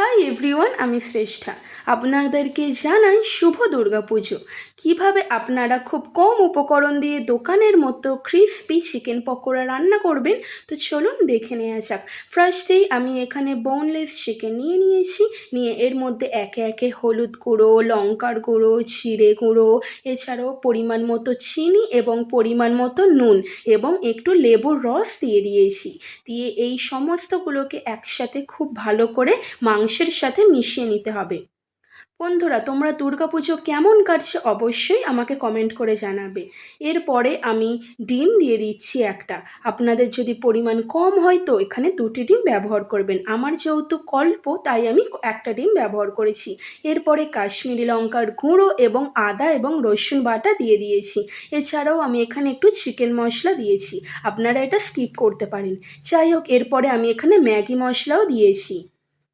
Hi everyone, আমি শ্রেষ্ঠা। আপনাদেরকে জানাই শুভ দুর্গাপুজো। কিভাবে আপনারা খুব কম উপকরণ দিয়ে দোকানের মতো ক্রিসপি চিকেন পকোড়া রান্না করবেন, তো চলুন দেখে নেওয়া যাক। ফার্স্টেই আমি এখানে বোনলেস চিকেন নিয়েছি। এর মধ্যে একে একে হলুদ গুঁড়ো, লঙ্কার গুঁড়ো, জিরে গুঁড়ো, এছাড়াও পরিমাণ মতো চিনি এবং পরিমাণ মতো নুন এবং একটু লেবুর রস দিয়েছি। এই সমস্তগুলোকে একসাথে খুব ভালো করে মাংসের সাথে মিশিয়ে নিতে হবে। বন্ধুরা, তোমরা দুর্গাপুজো কেমন কাটছে অবশ্যই আমাকে কমেন্ট করে জানাবে। এরপরে আমি ডিম দিয়ে দিচ্ছি একটা। আপনাদের যদি পরিমাণ কম হয় তো এখানে 2টি ডিম ব্যবহার করবেন। আমার যেহেতু অল্প তাই আমি একটা ডিম ব্যবহার করেছি। এরপরে কাশ্মীরি লঙ্কার গুঁড়ো এবং আদা এবং রসুন বাটা দিয়ে দিয়েছি। এছাড়াও আমি এখানে একটু চিকেন মশলা দিয়েছি, আপনারা এটা স্কিপ করতে পারেন। যাই হোক, এরপরে আমি এখানে ম্যাগি মশলাও দিয়েছি।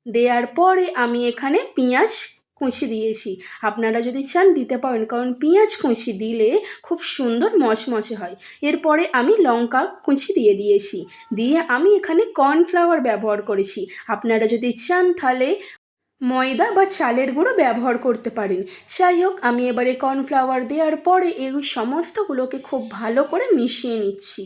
দেওয়ার পরে আমি এখানে পেঁয়াজ কুচি দিয়েছি। আপনারা যদি চান দিতে পারেন, কারণ পেঁয়াজ কুচি দিলে খুব সুন্দর মচমচে হয়। এরপরে আমি লঙ্কা কুচি দিয়েছি। আমি এখানে কর্নফ্লাওয়ার ব্যবহার করেছি। আপনারা যদি চান তাহলে ময়দা বা চালের গুঁড়ো ব্যবহার করতে পারেন। যাই হোক, আমি এবারে কর্নফ্লাওয়ার দেওয়ার পরে এই সমস্তগুলোকে খুব ভালো করে মিশিয়ে নিচ্ছি।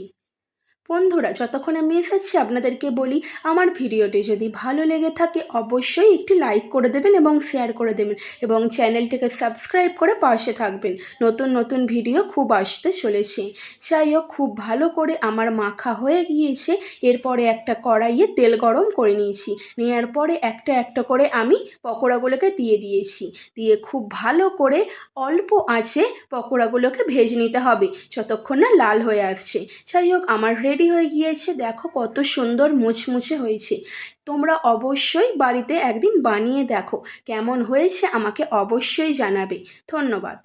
বন্ধুরা, যতক্ষণে মেশাচ্ছি আপনাদেরকে বলি, আমার ভিডিওটি যদি ভালো লেগে থাকে অবশ্যই একটি লাইক করে দেবেন এবং শেয়ার করে দেবেন এবং চ্যানেলটিকে সাবস্ক্রাইব করে পাশে থাকবেন। নতুন নতুন ভিডিও খুব আসতে চলেছে। যাই হোক, খুব ভালো করে আমার মাখা হয়ে গিয়েছে। এরপরে একটা কড়াইয়ে তেল গরম করে নিয়েছি। নেওয়ার পরে একটা একটা করে আমি পকোড়াগুলোকে দিয়েছি। খুব ভালো করে অল্প আঁচে পকোড়াগুলোকে ভেজে নিতে হবে যতক্ষণ না লাল হয়ে আসছে। যাই হোক, আমার রেডি হয়ে গিয়েছে। দেখো কত সুন্দর মুচমুচে হয়েছে। তোমরা অবশ্যই বাড়িতে একদিন বানিয়ে দেখো, কেমন হয়েছে আমাকে অবশ্যই জানাবে। ধন্যবাদ।